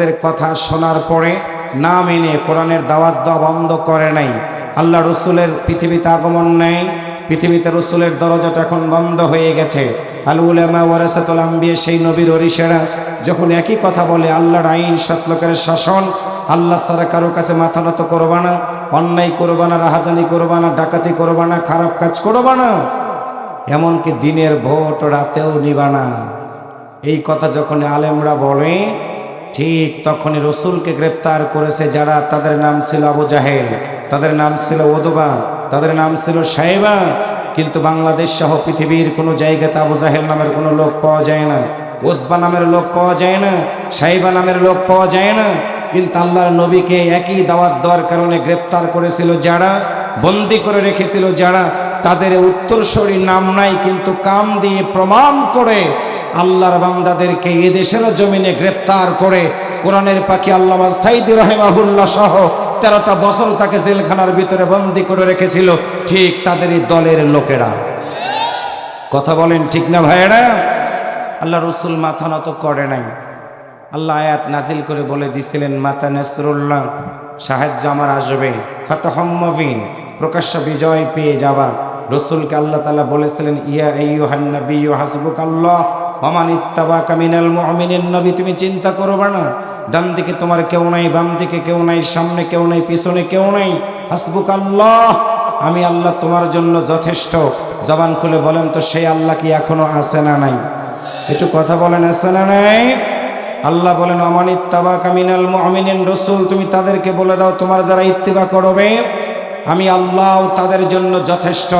কথা শোনার পরে না মেনে কোরআনের দাওয়াত দেওয়া বন্ধ করে নাই। আল্লাহ রসুলের পৃথিবীতে আগমন নেই, পৃথিবীতে রসুলের দরজাটা এখন বন্ধ হয়ে গেছে। আল উলামা ওয়ারাসাতুল আম্বিয়া, সেই নবীর ওরিসেরা যখন একই কথা বলে আল্লাহর আইন, সৎলোকের শাসন, আল্লাহ ছাড়া কারো কাছে মাথা নত করবা না, অন্যায় করবা না, রাহাজানি করবা না, ডাকাতি করবা না, খারাপ কাজ করবা না, এমনকি দিনের ভোট রাতেও নিবা না, এই কথা যখন আলেমরা বলে, ঠিক তখনই রসুলকে গ্রেপ্তার করেছে যারা, তাদের নাম ছিল আবু জাহেল, তাদের নাম ছিল ওদবা, তাদের নাম ছিল সাইবা। কিন্তু বাংলাদেশ সহ পৃথিবীর কোনো জায়গাতে আবু জাহেল নামের কোনো লোক পাওয়া যায় না, ওদবা নামের লোক পাওয়া যায় না, সাইবা নামের লোক পাওয়া যায় না। কিন্তু আল্লাহর নবীকে একই দাওয়াত দেওয়ার কারণে গ্রেপ্তার করেছিল যারা, বন্দি করে রেখেছিল যারা, তাদের উত্তরসূরি নাম নাই, কিন্তু কাম দিয়ে প্রমাণ করে আল্লাহর বান্দাদেরকে এদেশের জমিনে গ্রেপ্তার করে কোরআনের পাখি আল্লামা সাইদি রাহিমাহুল্লাহ সহ 13টা বছর তাকে জেলখানার ভিতরে বন্দী করে রেখেছিল ঠিক তাদেরই দলের লোকেরা। কথা বলেন ঠিক না ভাইয়েরা? আল্লাহ রসুল মাথা নত করে নাই। আল্লাহ আয়াত নাজিল করে বলে দিছিলেন, মাতা নাসরুল্লাহ, সাহায্য আমার আসবে, ফাতহুম মুবিন, প্রকাশ্য বিজয় পেয়ে যাবা। রসুলকে আল্লাহ তাআলা বলেছিলেন, ইয়া আইয়ুহান নাবিয়্যু হাসবুকাল্লাহ ওয়া মান ইত্তাবাকা মিনাল মুমিনিন। নবী, তুমি চিন্তা করবে না, ডান দিকে তোমার কেউ নাই, বাম দিকে কেউ নাই, সামনে কেউ নাই, পিছনে কেউ নাই, হাসবুকাল্লাহ, আমি আল্লাহ তোমার জন্য যথেষ্ট। জবান খুলে বলেন তো, সেই আল্লাহ কি এখনো আছে না নাই? একটু কথা বলেন, আছে না নাই? আল্লাহ বলেন, ওয়া মান ইত্তাবাকা মিনাল মুমিনিন, রসুল তুমি তাদেরকে বলে দাও, তোমার যারা ইত্তিবা করবে আমি আল্লাহ তাদের জন্য যথেষ্ট।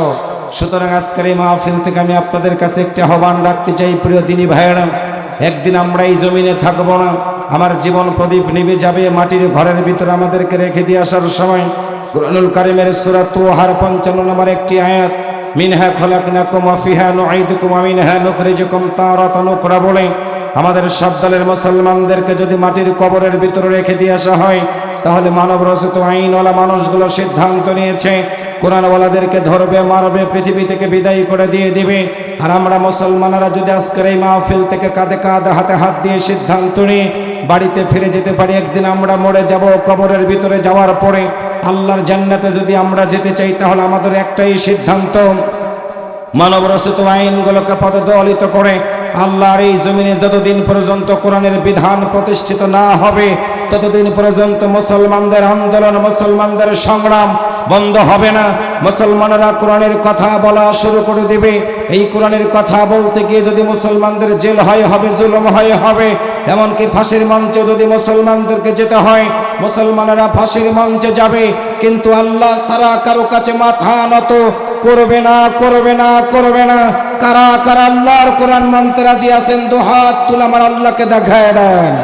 সুতরাং আজকের এই মাহফিল থেকে আমি আপনাদের কাছে একটি আহ্বান রাখতে চাই, প্রিয় দিনী ভাইয়েরা, একদিন আমরা এই জমিনে থাকবো না, আমার জীবন প্রদীপ নিভে যাবে, মাটির ঘরের ভিতরে আমাদেরকে রেখে দিয়ে আসার সময় কুরআনুল কারীমের সূরা তুহার 55 নম্বর একটি আয়াত, মিনহা খলাকনাকুম ওয়া ফিহা নুঈদুকুম ওয়া মিনহা নুখরিজুকুম তারাতান উখরা বলে আমাদের সব দলের মুসলমানদেরকে যদি মাটির কবরের ভিতরে রেখে দিয়ে আসা হয়, তাহলে মানব রচিত আইনওয়ালা মানুষগুলো সিদ্ধান্ত নিয়েছে কোরআনওয়ালাদেরকে ধরবে, মারবে, পৃথিবী থেকে বিদায় করে দিয়ে দিবে। আর আমরা মুসলমানেরা যদি আজকের এই মাহফিল থেকে কাঁধে কাঁধ, হাতে হাত দিয়ে সিদ্ধান্ত নিয়ে বাড়িতে ফিরে যেতে পারি, একদিন আমরা মরে যাব, কবরের ভিতরে যাওয়ার পরে আল্লাহর জান্নাতে যদি আমরা যেতে চাই, তাহলে আমাদের একটাই সিদ্ধান্ত, মানব রচিত আইনগুলোকে পদদলিত করে আল্লাহর এই জমিনে যতদিন পর্যন্ত কোরআনের বিধান প্রতিষ্ঠিত না হবে, ততদিন পর্যন্ত মুসলমানদের আন্দোলন, মুসলমানদের সংগ্রাম বন্ধ হবে না। মুসলমানেরা কোরআনের কথা বলা শুরু করে দিবে। এই কোরআনের কথা বলতে গিয়ে যদি মুসলমানদের জেল হয় হবে, জুলুম হয় হবে, এমনকি ফাঁসির মঞ্চে যদি মুসলমানদেরকে যেতে হয়, মুসলমানেরা ফাঁসির মঞ্চে যাবে। কিন্তু আল্লাহ ছাড়া কারো কাছে মাথা নত করবে না, করবে না, করবে না। কারা কারা আল্লাহর কোরআন মানতে রাজি আছেন? দুহাত তুলে আমার আল্লাহকে দেখায় দেন।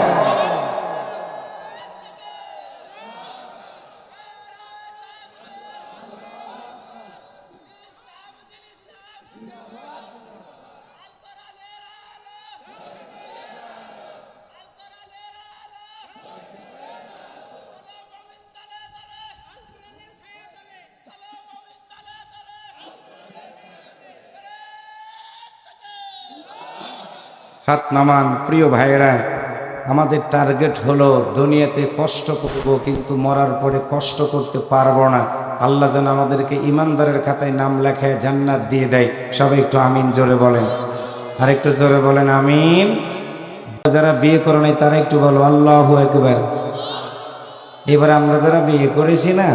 হাত নামান। প্রিয় ভাইয়েরা, আমাদের টার্গেট হলো দুনিয়াতে কষ্ট করব, কিন্তু মরার পরে কষ্ট করতে পারবো না। আল্লাহ যেন আমাদেরকে ইমানদারের খাতায় নাম লেখায় জান্নাত দিয়ে দেয়। সবাই একটু আমিন জোরে বলেন, আর একটু জোরে বলেন আমিন। যারা বিয়ে করে নাই তারা একটু বলো আল্লাহু আকবার। এবার আমরা যারা বিয়ে করেছি না,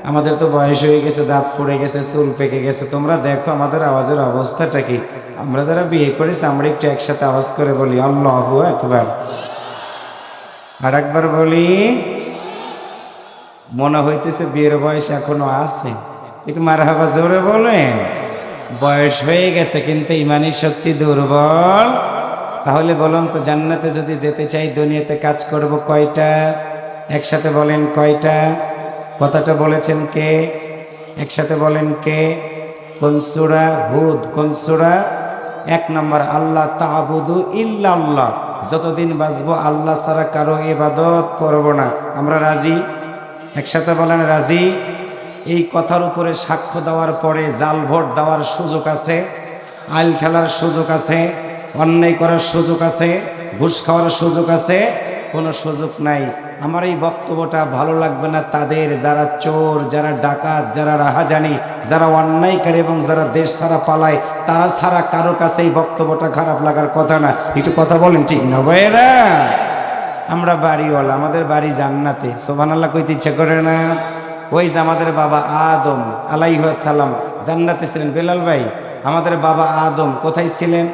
আমাদের তো বয়স হয়ে গেছে, দাঁত পড়ে গেছে, চুল পেকে গেছে, তোমরা দেখো আমাদের আওয়াজের অবস্থাটা কি। আমরা যারা বিয়ে করেছি আমরা একটু একসাথে আওয়াজ করে বলি আল্লাহু আকবার। আর একবার বলি, মনে হইতেছে বিয়ের বয়স এখনো আছে, একটু মারহাবা জোরে বলেন। বয়স হয়ে গেছে কিন্তু ইমানি শক্তি দুর্বল। তাহলে বলুন তো, জান্নাতে যদি যেতে চাই দুনিয়াতে কাজ করব কয়টা? একসাথে বলেন কয়টা? কথাটা বলেছেন কে? একসাথে বলেন কে? কোন সূরা? হুদ। কোন সূরা? 1 নম্বর, আল্লাহ তা'বুদু ইল্লাল্লাহ, যতদিন বাঁচবো আল্লাহ ছাড়া কারো ইবাদত করব না। আমরা রাজি? একসাথে বলেন রাজি। এই কথার উপরে সাক্ষ্য দেওয়ার পরে জাল ভোট দেওয়ার সুযোগ আছে, আইল খেলার সুযোগ আছে, অন্যায় করার সুযোগ আছে, ঘুষ খাওয়ার সুযোগ আছে, কোনো সুযোগ নাই। আমার এই বক্তব্যটা ভালো লাগবে না তাদের যারা চোর, যারা ডাকাত, যারা রাহাজানি, যারা অন্যায়কারী এবং যারা দেশ ছাড়া পালায়, তারা ছাড়া কারো কাছে এই বক্তব্যটা খারাপ লাগার কথা না। একটু কথা বলেন ঠিক না ভাইয়েরা? আমরা বাড়িওয়ালা, আমাদের বাড়ি জান্নাতে, সুবহানাল্লাহ কইতে ইচ্ছা করে না? ওই যে আমাদের বাবা আদম আলাইহিস সালাম জান্নাতে ছিলেন। বেলাল ভাই, আমাদের বাবা আদম কোথায় ছিলেন?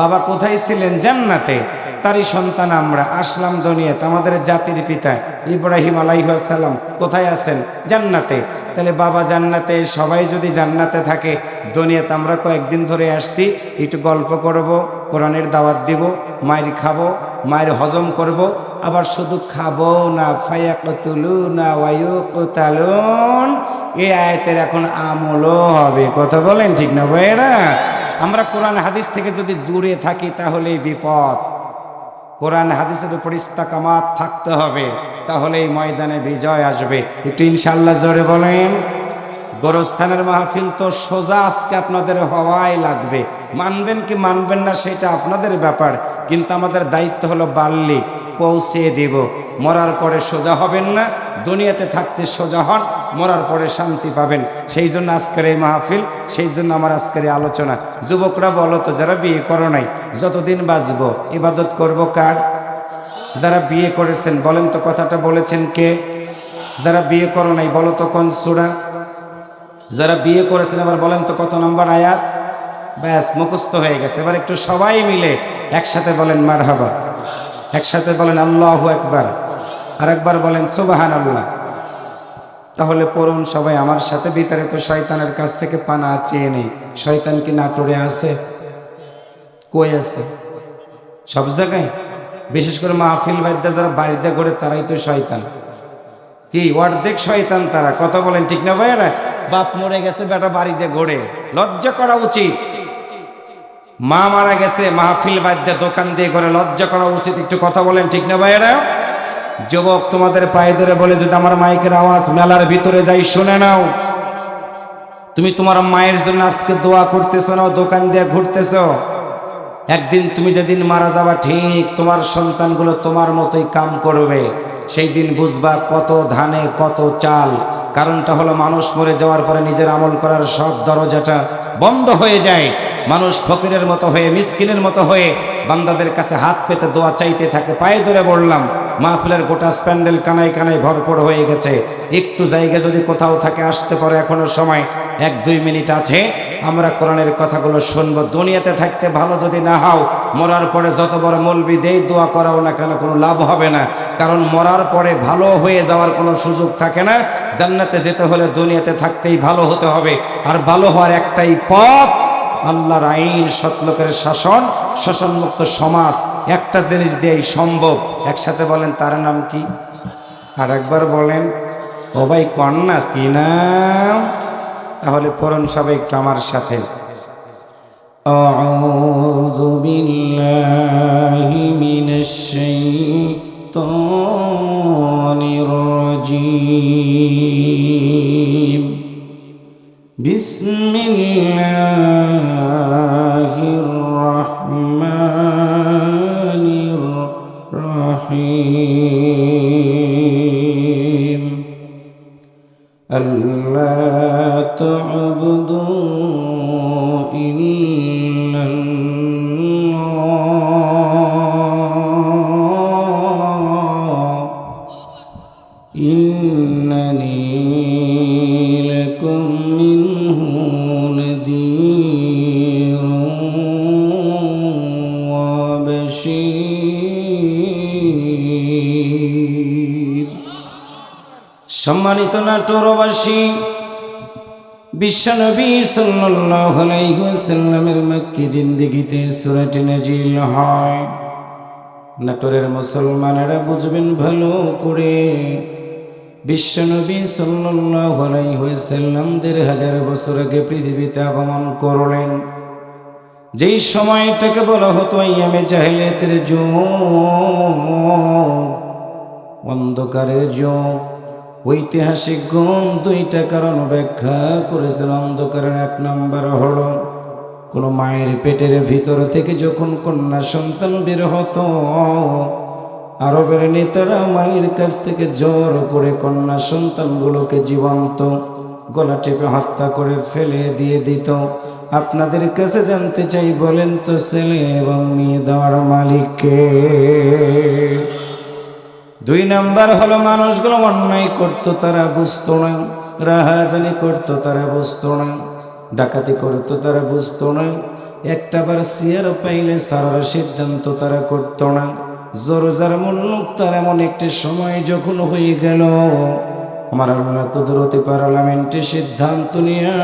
বাবা কোথায় ছিলেন? জান্নাতে। তারই সন্তান আমরা আসলাম দুনিয়াতে। আমাদের জাতির পিতা ইব্রাহিম আলাইহিস সালাম কোথায় আছেন? জান্নাতে। তাহলে বাবা জান্নাতে, সবাই যদি জান্নাতে থাকে, দুনিয়াতে আমরা কয়েকদিন ধরে আসছি, একটু গল্প করব, কোরআনের দাওয়াত দিব, মায়ের খাবো, মায়ের হজম করব, আবার শুধু খাবো না, ফায়াকতুলুনা ওয়া ইউকতালুন, এই আয়াতের এখন আমলও হবে। কথা বলেন ঠিক না ভাইয়েরা? আমরা কোরআন হাদিস থেকে যদি দূরে থাকি তাহলেই বিপদ। কোরআন হাদিসের উপর ইস্তেকামাত থাকতে হবে, তাহলে এই ময়দানে বিজয় আসবে। একটু ইনশাআল্লাহ জোরে বলেন। গোরস্থানের মাহফিল তো সোজা আজকে আপনাদের হওয়াই লাগবে। মানবেন কি মানবেন না সেটা আপনাদের ব্যাপার, কিন্তু আমাদের দায়িত্ব হলো বাল্যিক পৌঁছে দেব। মরার পরে সোজা হবেন না, দুনিয়াতে থাকতে সোজা হন, মরার পরে শান্তি পাবেন। সেই জন্য আজকের এই মাহফিল, সেই জন্য আমার আজকের এই আলোচনা। যুবকরা বলো তো, যারা বিয়ে করো নাই, যতদিন বাঁচবো ইবাদত করব কার? যারা বিয়ে করেছেন বলেন তো, কথাটা বলেছেন কে? যারা বিয়ে করো নাই বলো তো কোন সূরা? যারা বিয়ে করেছেন এবার বলেন তো কত নম্বর আয়াত? ব্যাস মুখস্থ হয়ে গেছে। এবার একটু সবাই মিলে একসাথে বলেন মারহাবা, একসাথে বলেন আল্লাহু আকবার, আর একবার বলেন সুবহানাল্লাহ। তাহলে পড়ুন সবাই আমার সাথে। বিতাড়িত শয়তানের কাছ থেকে পানা চেয়ে নেই। শয়তান কি নাটোরে আছে? কই আছে? সব জায়গায়। বিশেষ করে মাহফিল বাদ্যা যারা বাড়িতে ঘোরে তারাই তো শয়তান। কি অর্ধেক শয়তান তারা। কথা বলেন ঠিক না ভাইয়েরা? বাপ মরে গেছে, বেটা বাড়িতে ঘোরে, লজ্জা করা উচিত। মা মারা গেছে, মাহফিল বাদ্যা দোকান দিয়ে করে, লজ্জা করা উচিত। একটু কথা বলেন ঠিক না ভাইয়েরা? যুবক, তোমাদের পায়ে ধরে বলে, যদি আমার মাইকের আওয়াজ মেলার ভিতরে যাই শুনে নাও। তুমি তোমার মায়ের জন্য আজকে দোয়া করতেছো না, দোকান দিয়ে ঘুরতেছো। একদিন তুমি যেদিন মারা যাবা, ঠিক তোমার সন্তানগুলো তোমার মতোই কাম করবে। সেই দিন বুঝবা কত ধানে কত চাল। কারণটা হলো, মানুষ মরে যাওয়ার পরে নিজের আমল করার সব দরজাটা বন্ধ হয়ে যায়। মানুষ ফকিরের মতো হয়ে, মিসকিনের মতো হয়ে বান্দাদের কাছে হাত পেতে দোয়া চাইতে থাকে। পায়ে ধরে বললাম, মাহফিলের গোটা স্প্যান্ডেল কানায় কানায় ভরপুর হয়ে গেছে। একটু জায়গা যদি কোথাও থাকে, আসতে পারে, এখনো সময় 1-2 মিনিট আছে। আমরা কোরআনের কথাগুলো শুনবো। দুনিয়াতে থাকতে ভালো যদি না হও, মরার পরে যত বড় মৌলবি দেই দোয়া করাও না কেন, কোনো লাভ হবে না। কারণ মরার পরে ভালো হয়ে যাওয়ার কোনো সুযোগ থাকে না। জান্নাতে যেতে হলে দুনিয়াতে থাকতেই ভালো হতে হবে। আর ভালো হওয়ার একটাই পথ, আল্লাহর আইন, সৎলোকের শাসন, শোষণমুক্ত সমাজ। একটা জিনিস দিয়েই সম্ভব। একসাথে বলেন, তার নাম কি? আর একবার বলেন। ও ভাই কন্যা কি নাম? তাহলে পড়ুন সবাই একটু আমার সাথে। আউযু বিল্লাহি মিনাশ শাইতানির রাজীম। বিসমিল্লাহির রহমানির রহিম। আল্লা তা'বুদু ইল্লাল্লাহ ইন্নানি লাকুম মিনহু নাযীরুন ওয়া বাশীর। সম্মানিত নাটোরবাসী, বিশ্বনবী সাল্লাল্লাহু আলাইহি ওয়াসাল্লামের মক্কি জিন্দেগিতে সূরাটি নাজিল হয়। নাটোরের মুসলমানেরা বুঝবেন ভালো করে, বিশ্বনবী সাল্লাল্লাহু আলাইহি ওয়াসাল্লাম ১৫০০ বছর আগে পৃথিবীতে আগমন করলেন। যেই সময়টাকে বলা হতো আইয়ামে জাহেলিয়াতের যুগ, অন্ধকারের যুগ। ঐতিহাসিক গুণ 2টা কারণ ব্যাখ্যা করেছেন। অন্ধকারের 1 নম্বর হলো, কোনো মায়ের পেটের ভিতর থেকে যখন কন্যা সন্তান বের হতো, আরবের নেতারা মায়ের কাছ থেকে জোর করে কন্যা সন্তানগুলোকে জীবন্ত গলা টিপে হত্যা করে ফেলে দিয়ে দিত। আপনাদের কাছে জানতে চাই, বলেন তো ছেলে এবং মেয়ে দেওয়ার মালিককে? 2 নাম্বার হলো, মানুষগুলো অন্যায় করতো তারা বুঝতো না, রাহাজানি করতো তারা বুঝতো না, ডাকাতি করতো তারা বুঝতো না, একটাবার চেয়ার পাইলে সারার সিদ্ধান্ত তারা করতো না। জোরজার মুল্লুক তার এমন একটি সময় যখন হয়ে গেল, আমার আল্লাহ কুদরতি পার্লামেন্টে সিদ্ধান্ত নিয়া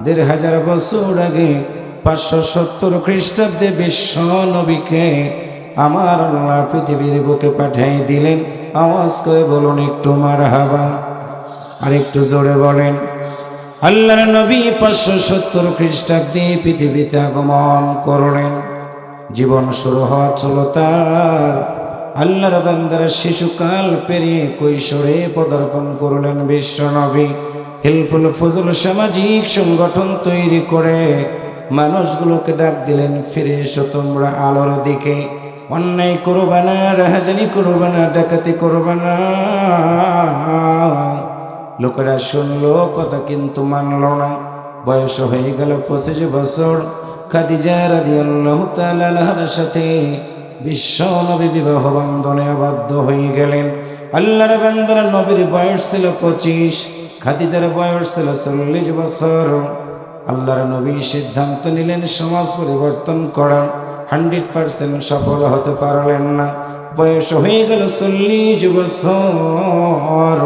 1500 বছর আগে 570 খ্রিস্টাব্দে বিশ্ব নবীকে আমার আল্লাহ পৃথিবীর বুকে পাঠিয়ে দিলেন। আওয়াজ করে বলুন একটু মারহাবা, আর একটু জোরে বলেন। আল্লাহর নবী 570 খ্রিস্টাব্দে পৃথিবীতে আগমন করলেন। জীবন শুরু হওয়া চলো তার। আল্লাহর বান্দার শিশুকাল পেরিয়ে কৈশোরে পদার্পণ করলেন বিশ্ব নবী। হেল্পফুল ফজল সামাজিক সংগঠন তৈরি করে মানুষগুলোকে ডাক দিলেন, ফিরে এসো তোমরা আলোর দিকে। অন্যায় করবে না, রাহাজানি করবে না, ডাকাতি করবে না। লোকেরা শুনলো কথা কিন্তু মানল না। বয়স হয়ে গেল 25 বছর। খাদিজা রাদিয়াল্লাহু তাআলা আনহার সাথে বিশ্ব নবী বিবাহ বন্ধনে আবদ্ধ হয়ে গেলেন। আল্লাহর বান্দার নবীর বয়স ছিল 25, খাদিজার বয়স ছিল 40 বছর। আল্লাহর নবী সিদ্ধান্ত নিলেন সমাজ পরিবর্তন করার। 100% সফল হতে পারলেন না। বয়স হয়ে গেল 40 বছর।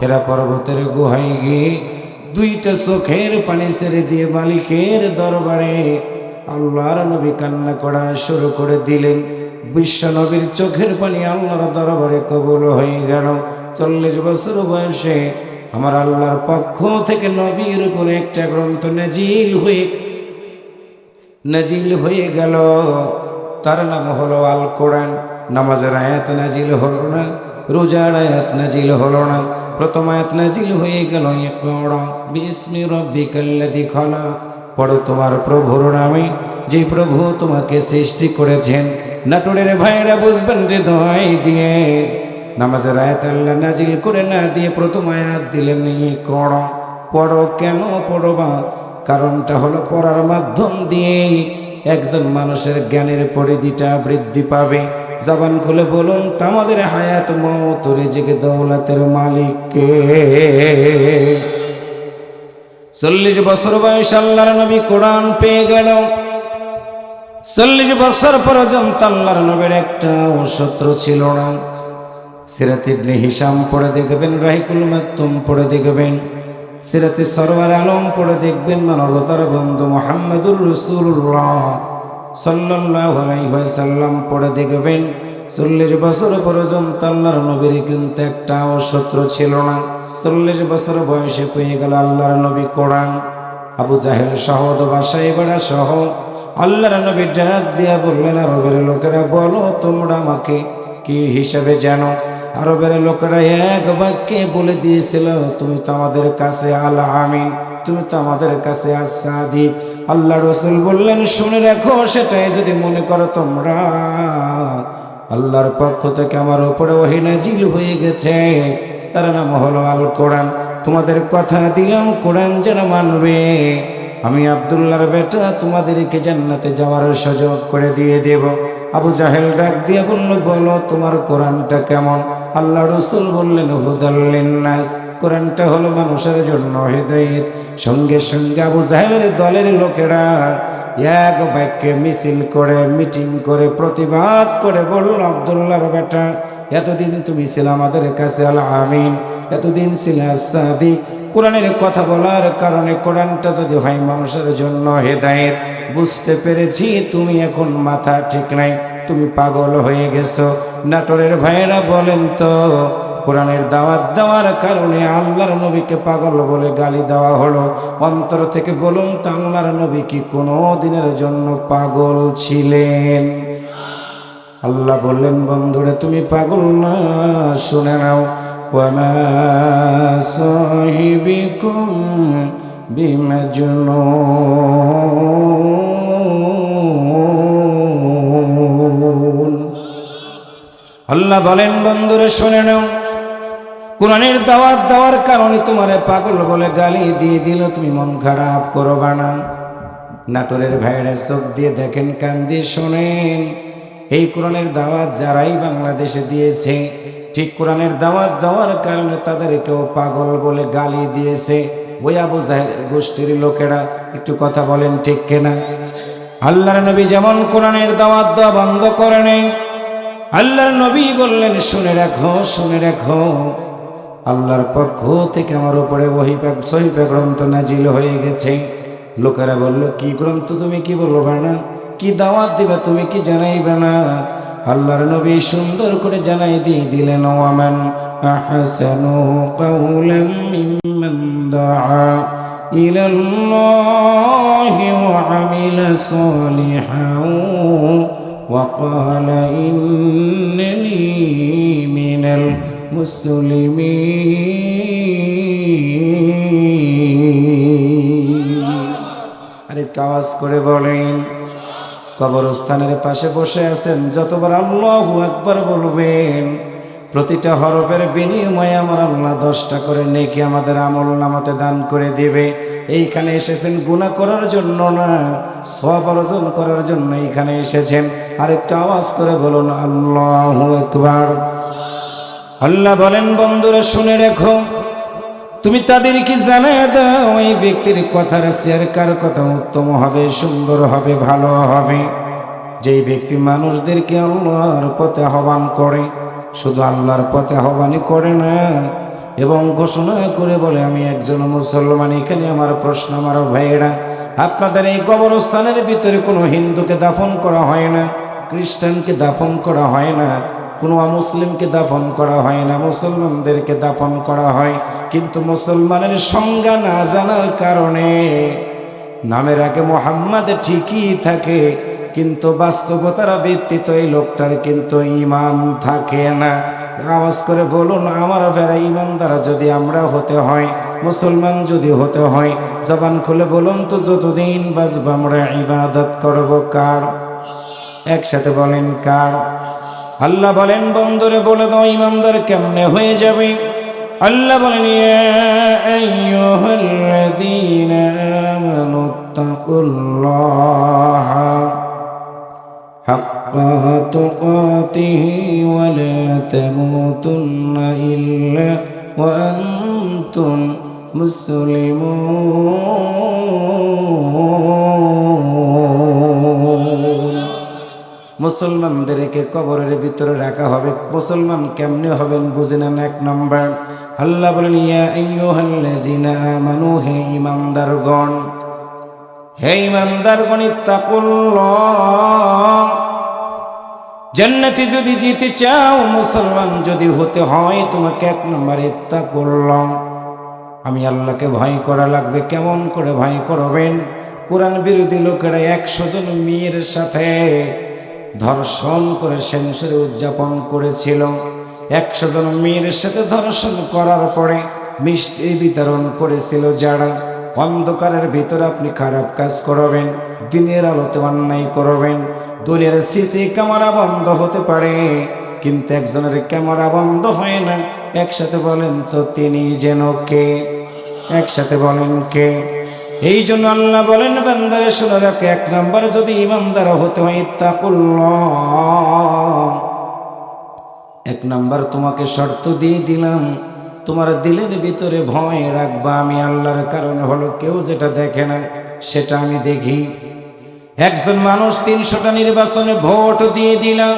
হেরা পর্বতের গুহায় গিয়ে 2টা চোখের পানি ছেড়ে দিয়ে মালিকের দরবারে আল্লাহর নবী কান্না করা শুরু করে দিলেন। বিশ্ব নবীর চোখের পানি আল্লাহর দরবারে কবুল হয়ে গেল। 40 বছর বয়সে আমার আল্লাহর পক্ষ থেকে নবীর উপরে একটা গ্রন্থ নাজিল হয়ে গেল। তার নাম হলো আল কোরআন। নামাজের আয়াত নাজিল হলো না, রোজার আয়াত নাজিল হলো না। প্রথম আয়াত নাজিল হয়ে গেল, ইকরা বিসমি রাব্বিকাল্লাযী খালাক। পড়ো তোমার প্রভুর নামে, যে প্রভু তোমাকে সৃষ্টি করেছেন। নাটোরের ভাইরা বুঝবেন হৃদয় দিয়ে। নামাজের আয়াত আল্লাহ নাজিল করে না দিয়ে প্রথম আয়াত দিলেন ইকরা। পড়ো, কেন পড়বা? কারণটা হলো পড়ার মাধ্যম দিয়ে একজন মানুষের জ্ঞানের পরিধিটা বৃদ্ধি পাবে। জবান খুলে বলুন তো আমাদের হায়াত মওত রিজিক দৌলতের মালিক কে? 40 বছর বয়স আল্লাহর নবী কোরআন পেয়ে গেল। 40 বছর পর্যন্ত আল্লাহর নবীর একটা শত্রু ছিল না। সিরাত ইবনে হিশাম পড়ে দেখবেন, রাহিকুল মাকতুম পড়ে দেখবেন, সিরাতে সরওয়ার আলম পড়ে দেখবেন, মানবতার বন্ধু মুহাম্মদুর রাসূলুল্লাহ সাল্লাল্লাহু আলাইহি ওয়াসাল্লাম পড়ে দেখবেন। 40 বছর পর্যন্ত আল্লাহর নবীর কিন্তু একটা শত্রু ছিল না। 40 বছর বয়সে পেয়ে গেল আল্লাহর নবী কোরআন। আবু জাহেল সহ বাসায় বেড়া সহ আল্লাহর নবী ডাক দিয়া বললেন, আরবের লোকেরা বলো তোমরা আমাকে কি হিসাবে জানো? আরবের লোকেরা এক বাক্যে বলে দিয়েছিল, তুমি তো আমাদের কাছে আল আমিন, তুমি তো আমাদের কাছে আস-সাদিক। আল্লাহ রাসূল বললেন, শুনে রাখো, সেটাই যদি মনে করো তোমরা, আল্লাহর পক্ষ থেকে আমার উপরে ওহী নাজিল হয়ে গেছে। তার নাম হলো আল কোরআন। তোমাদের কথা দিলাম, কোরআন যারা মানবে, আমি আব্দুল্লাহর বেটা তোমাদেরকে জান্নাতে যাওয়ার সুযোগ করে দিয়ে দেব। আবু জাহেল ডাক দিয়ে বলল, বলো তোমার কোরআনটা কেমন? আল্লাহ রাসূল বললেন, হুদাল লিন্নাস, কোরআনটা হলো মানুষের জন্য হিদায়াত। সঙ্গে সঙ্গে আবু জাহেলের দলের লোকেরা এক বাক্যে মিছিল করে, মিটিং করে, প্রতিবাদ করে বলল, আব্দুল্লাহর বেটা, এতদিন তুমি ছিল আমাদের কাছে আল আমিন, এতদিন ছিল আস-সাদিক। কোরআনের কথা বলার কারণে কোরআনটা যদি হয় মানুষের জন্য হেদায়েত, বুঝতে পেরেছি তুমি এখন মাথা ঠিক নাই, তুমি পাগল হয়ে গেছো। নাটোরের ভাইয়েরা বলেন তো, কোরআনের দাওয়াত দেওয়ার কারণে আল্লাহর নবীকে পাগল বলে গালি দেওয়া হলো। অন্তর থেকে বলুন তো, আল্লাহর নবী কি কোনো দিনের জন্য পাগল ছিলেন? আল্লাহ বললেন, বন্ধুরা তুমি পাগল না, শুনে নাও, ওয়ামা সাহিবিকুম বিমাজনুন। আল্লাহ বলেন বন্ধুরে শুনে নাও, কোরআনের দাওয়াত দেওয়ার কারণে তোমারে পাগল বলে গালি দিয়ে দিল, তুমি মন খারাপ করবা না। নাটোরের ভাইরা চোখ দিয়ে দেখেন, কান দিয়ে শোনেন, এই কোরআনের দাওয়াত যারাই বাংলাদেশে দিয়েছে, ঠিক কোরআনের দাওয়াত দেওয়ার কারণে তাদেরকেও পাগল বলে গালি দিয়েছে ওই আবু জাহেলের গোষ্ঠীর লোকেরা। একটু কথা বলেন ঠিক কিনা? আল্লাহর নবী যেমন কোরআনের দাওয়াত দেওয়া বন্ধ করে নেই, আল্লাহর নবী বললেন শুনে রাখো, শুনে রাখো, আল্লাহর পক্ষ থেকে আমার উপরে সহিহ গ্রন্থ নাজিল হয়ে গেছে। লোকেরা বলল, কি গ্রন্থ? তুমি কি বলবে না? কি দাওয়াত দিবা? তুমি কি জানাইবে না? আল্লাহর নবী সুন্দর করে জানাই দিয়ে দিলেন, ওয়ামান আহসানু কাওলাম মিম্মান দাআ ইলাল্লাহি ওয়া আমিলা সালিহান ওয়া ক্বালা ইন্নানি মিনাল মুসলিমিন। আরেকটু আওয়াজ করে বলেন। কবরস্থানের পাশে বসে আছেন, যতবার আল্লাহু আকবার বলবেন, প্রতিটা হরফের বিনিময়ে আমার আল্লাহ 10টা করে নেকি আমাদের আমলনামাতে দান করে দিবে। এইখানে এসেছেন গুনাহ করার জন্য না, সওয়াব অর্জন করার জন্য এইখানে এসেছেন। আরেকটু আওয়াজ করে বলুন আল্লাহু আকবার। আল্লাহ বলেন বন্ধুরা শুনে রেখো, তুমি তাদেরকে জানিয়ে দাও এই ব্যক্তির কথার চেয়ে কার কথা উত্তম হবে, সুন্দর হবে, ভালো হবে। যেই ব্যক্তি মানুষদেরকে আল্লাহর পথে আহ্বান করে, শুধু আল্লাহর পথে আহ্বানই করে না, এবং ঘোষণা করে বলে আমি একজন মুসলমান। এখানে আমার প্রশ্ন, আমার ভাইয়েরা, আপনাদের এই কবরস্থানের ভিতরে কোনো হিন্দুকে দাফন করা হয় না, খ্রিস্টানকে দাফন করা হয় না, কোনো অমুসলিমকে দাফন করা হয় না, মুসলমানদেরকে দাফন করা হয়। কিন্তু মুসলমানের সংজ্ঞা না জানার কারণে নামের আগে মোহাম্মদ ঠিকই থাকে, কিন্তু বাস্তবতার ভিত্তিতে এই লোকটার কিন্তু ঈমান থাকে না। আওয়াজ করে বলুন আমার ভেড়া ঈমানদার যদি আমরা হতে হয়, মুসলমান যদি হতে হয়, জবান খুলে বলুন তো যতদিন বাঁচব আমরা ইবাদত করব কার? একসাথে বলেন কার? আল্লাহ বলেন বন্ধুরে বলে দাও ঈমানদার কেমনে হয়ে যাবে। আল্লাহ বলেন ইয়া আইয়ুহাল্লাযীনা আমানুত্তাকুল্লাহা হাক্কা তুকাতিহি ওয়া লা তামুতুন্না ইল্লা ওয়া আনতুম মুসলিমুন। মুসলমানদেরকে কবরের ভিতরে রাখা হবে। মুসলমান কেমনে হবেন বুঝে নেন। 1 নম্বর আল্লাহ বলেন ইয়া আইয়ুহাল্লাযীনা আমানু, হে ঈমানদারগণ, হে ঈমানদারগণ, ইত্তাকুল্লাহ, জান্নাতে যদি যেতে চাও, মুসলমান যদি হতে হয়, তোমাকে 1 নম্বর ইত্তাকুল্লাহ, আমি আল্লাহকে ভয় করা লাগবে। কেমন করে ভয় করবেন? কোরআন বিরোধী লোকেরা 100 জন মেয়ের সাথে ধর্ষণ করে সেঞ্চুরি উদযাপন করেছিল। 100 জন মেয়ের সাথে ধর্ষণ করার পরে মিষ্টি বিতরণ করেছিল। যারা অন্ধকারের ভিতরে আপনি খারাপ কাজ করবেন, দিনের আলোতে অন্যায় করবেন, দুনিয়ার সিসি ক্যামেরা বন্ধ হতে পারে, কিন্তু একজনের ক্যামেরা বন্ধ হয় না। একসাথে বলেন তো তিনি যেন কে? একসাথে বলেন কে? এই জন্য আল্লাহ বলেন বান্দারে শুনে রাখো, 1 নম্বর যদি ঈমানদার হতে হয় ইত্তাকুল্লাহ, 1 নম্বর তোমাকে শর্ত দিয়ে দিলাম, তোমার দিলের ভিতরে ভয় রাখবা আমি আল্লাহর। কারণ হলো কেউ যেটা দেখে না সেটা আমি দেখি। একজন মানুষ 300টা নির্বাচনে ভোট দিয়ে দিলাম,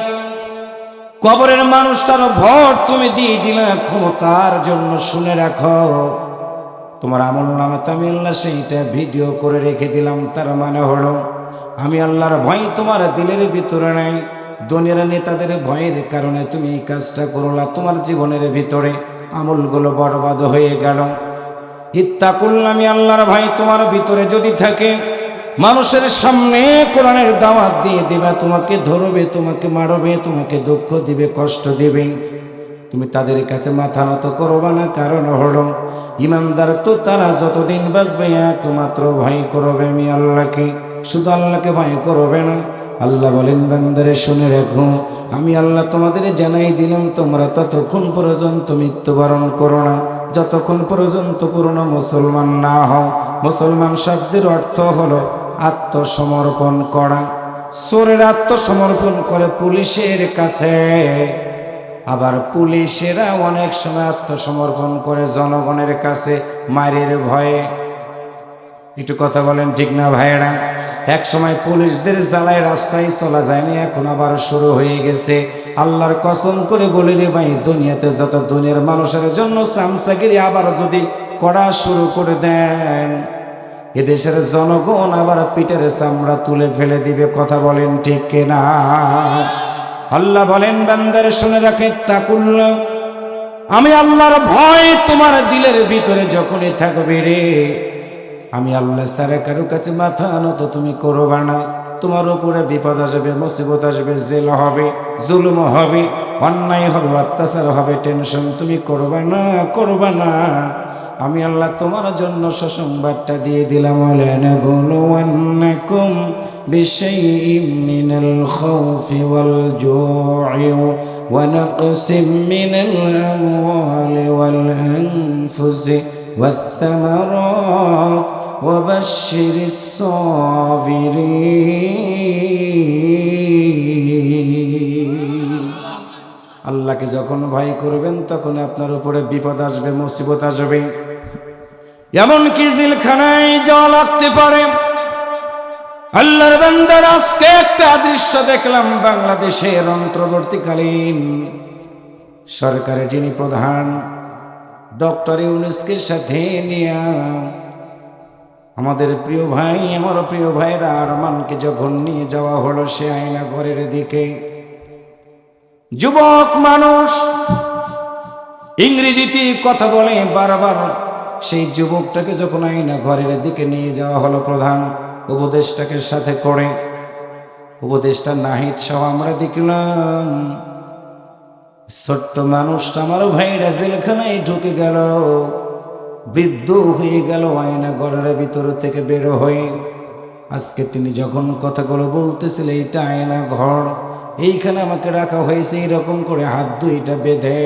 কবরের মানুষটারও ভোট তুমি দিয়ে দিলা ক্ষমতার জন্য। শুনে রাখো, তোমার আমলনামাতে আমি আল্লাহ সেইটা ভিডিও করে রেখে দিলাম। তার মানে হলো আমি আল্লাহর ভয় তোমার দিলের ভিতরে নাই। দুনিয়ার নেতাদের ভয়ের কারণে তুমি এই কাজটা করলা, তোমার জীবনের ভিতরে আমলগুলো বরবাদ হয়ে গেল। ইত্তাকুল্লাহ, আমি আল্লাহর ভয় তোমার ভিতরে যদি থাকে, মানুষের সামনে কোরআনের দাওয়াত দিয়ে দিবা, তোমাকে ধরবে, তোমাকে মারবে, তোমাকে দুঃখ দিবে, কষ্ট দিবে, তুমি তাদের কাছে মাথা নত করবা না। কারণ হলো ঈমানদার তো তারা যতদিন বাঁচবে একমাত্র ভয় করবে আমি আল্লাহকে। শুধু আল্লাহকে ভয় করবে না। আল্লাহ বলেন বান্দারে শুনে রাখো, আমি আল্লাহ তোমাদের জানাই দিলাম তোমরা ততক্ষণ পর্যন্ত মৃত্যুবরণ করো না যতক্ষণ পর্যন্ত পূর্ণ মুসলমান না হও। মুসলমান শব্দের অর্থ হলো আত্মসমর্পণ করা। চোরের আত্মসমর্পণ করে পুলিশের কাছে, আবার পুলিশেরা অনেক সময় আত্মসমর্পণ করে জনগণের কাছে মারের ভয়ে। একটু কথা বলেন ঠিক না ভাইয়েরা? এক সময় পুলিশদের জ্বালায় রাস্তায় চলা যায়নি, এখন আবার শুরু হয়ে গেছে। আল্লাহর কসম করে বলি রে ভাই, দুনিয়াতে যত দুনিয়ার মানুষের জন্য চামচাগিরি আবার যদি করা শুরু করে দেন, এদেশের জনগণ আবার পিঠের চামড়া তুলে ফেলে দিবে। কথা বলেন ঠিক কিনা? আল্লাহ বলেন বান্দার শুনে রাখে তাকুল্লাহ, আমি আল্লাহর ভয় তোমার দিলের ভিতরে যখনই থাকবে রে, আমি আল্লাহ ছাড়া কারো কাছে মাথা নত তুমি করবা না। তোমার উপরে বিপদ আসবে, মুসিবত আসবে, জেল হবে, জুলুম হবে, অন্যায় হবে, অত্যাচার হবে, টেনশন তুমি করবা না, করবা না। আমি আল্লাহ তোমার জন্য সুসংবাদটা দিয়ে দিলাম। ওয়ালানাবলুওয়ান্নাকুম বিশাইইম মিনাল খাউফি ওয়াল জু'i ওয়া নাকসিম মিনাল আমওয়ালি ওয়াল আনফুসি ওয়াত থামারাত ওয়া বাশশিরিস সাবিরিন। আল্লাহকে যখন ভয় করবেন তখন আপনার উপরে বিপদ আসবে, মুসিবত আসবে, এমনকি জেলখানায় যাওয়া লাগতে পারে। আল্লাহর বান্দার আজকে একটা দৃশ্য দেখলাম, বাংলাদেশের অন্তর্বর্তীকালীন সরকারের যিনি প্রধান ডক্টর ইউনূসকে সাথে নিয়ে আমাদের প্রিয় ভাই, আমার প্রিয় ভাইরা আরমানকে যখন নিয়ে যাওয়া হলো সে আয়না ঘরের দিকে, যুবক মানুষ ইংরেজিতে কথা বলে বারবার, সেই যুবকটাকে যখন আয়না ঘরের দিকে নিয়ে যাওয়া হলো প্রধান উপদেষ্টাকে সাথে করে, উপদেষ্টা নাহিদ সহ আমরা দেখলাম ছোট্ট মানুষটা আমার ভাইরা জেলখানায় ঢুকে গেল, বৃদ্ধ হয়ে গেল আয়না ঘরের ভিতর থেকে বের হয়ে। আজকে তিনি যখন কথাগুলো বলতেছিল, এইটা আয়না ঘর, এইখানে আমাকে রাখা হয়েছে এইরকম করে হাত দুইটা বেঁধে,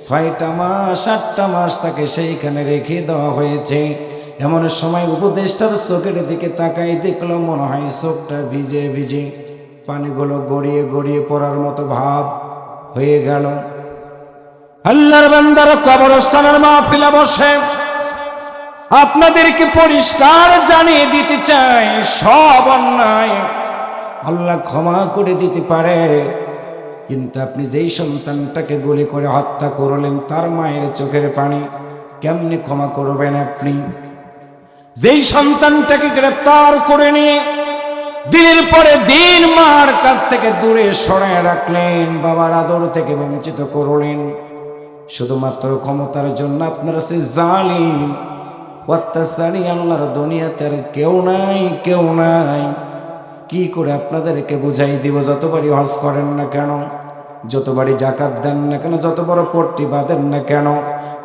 6টা মাস 8টা মাস তাকে সেইখানে রেখে দেওয়া হয়েছে। এমন সময় উপদেষ্টার চোখের দিকে তাকাই দেখলো, মনে হয় চোখটা ভিজে ভিজে পানিগুলো গড়িয়ে গড়িয়ে পড়ার মতো ভাব হয়ে গেল। আল্লাহর বান্দার কবরস্থানের মাহফিলে বসে আপনাদেরকে পরিষ্কার জানিয়ে দিতে চাই, সব অন্যায় আল্লাহ ক্ষমা করে দিতে পারে, কিন্তু আপনি যেই সন্তানটাকে গুলি করে হত্যা করলেন তার মায়ের চোখের পানি কেমনে ক্ষমা করবেন আপনি? যেই সন্তানটাকে গ্রেফতার করে নিয়ে দিনের পরে দিন মার কাছ থেকে দূরে সরায় রাখলেন, বাবার আদর থেকে বঞ্চিত করলেন, শুধুমাত্র ক্ষমতার জন্য আপনার সে জালিম অত্যাচারী আল্লাহর দুনিয়াতে আর কেউ নাই, কেউ নাই। কি করে আপনাদেরকে বুঝাই দিব? যতবারই হজ করেন না কেন, যতবারই জাকাত দেন না কেন, যত বড় পট্টি বাঁধেন না কেন,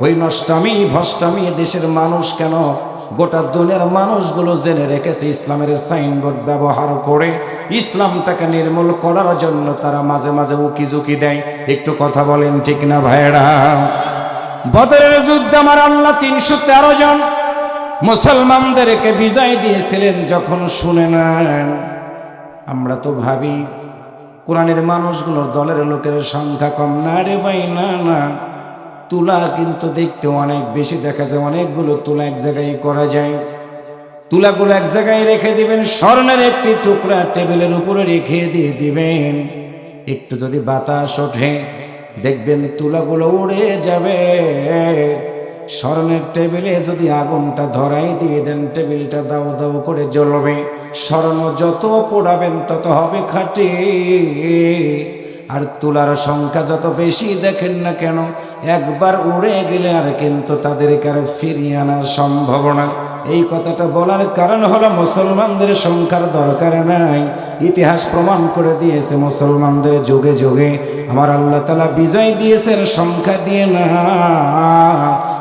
ওই নষ্টামি ভষ্টামি দেশের মানুষ কেন, গোটা দুনিয়ার মানুষগুলো জেনে রেখেছে ইসলামের সাইনবোর্ড ব্যবহার করে ইসলামটাকে নির্মূল করার জন্য তারা মাঝে মাঝে উকি ঝুঁকি দেয়। একটু কথা বলেন ঠিক না ভাইরা? বদরের যুদ্ধে আমার আল্লাহ 313 জন মুসলমানদেরকে বিজয় দিয়েছিলেন। যখন শুনে নেন, আমরা তো ভাবি কোরআনের মানুষগুলোর দলের লোকের সংখ্যা কম। না রে ভাই, না না, তুলা কিন্তু দেখতে অনেক বেশি দেখা যায়। অনেকগুলো তুলা এক জায়গায় করা যায়। তুলাগুলো এক জায়গায় রেখে দিবেন, স্বর্ণের একটি টুকরা টেবিলের উপরে রেখে দিয়ে দিবেন, একটু যদি বাতাস ওঠে দেখবেন তুলাগুলো উড়ে যাবে। স্বর্ণের টেবিলে যদি আগুনটা ধরাই দিয়ে দেন, টেবিলটা দাও দাও করে জ্বলবে। স্বর্ণ যত পোড়াবেন তত হবে খাঁটি। আর তুলার সংখ্যা যত বেশি দেখেন না কেন, একবার উড়ে গেলে আর কিন্তু তাদেরকে আর ফিরিয়ে আনা সম্ভব না। এই কথাটা বলার কারণ হলো মুসলমানদের সংখ্যার দরকার নাই। ইতিহাস প্রমাণ করে দিয়েছে মুসলমানদের যুগে যুগে আমার আল্লাহ তাআলা বিজয় দিয়েছেন সংখ্যা দিয়ে না।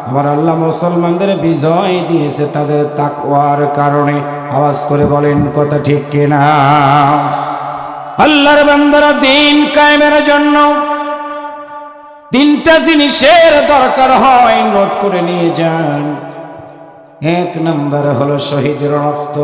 আমার আল্লাহ মুসলমানদের বিজয় দিয়েছে তাদের তাকওয়ার কারণে। আওয়াজ করে বলেন কথা ঠিক কিনা? আল্লাহর বান্দারা দিন কায়েমের জন্য তিনটা জিনিসের দরকার হয়, নোট করে নিয়ে যান। এক নম্বর হলো শহীদের রক্ত।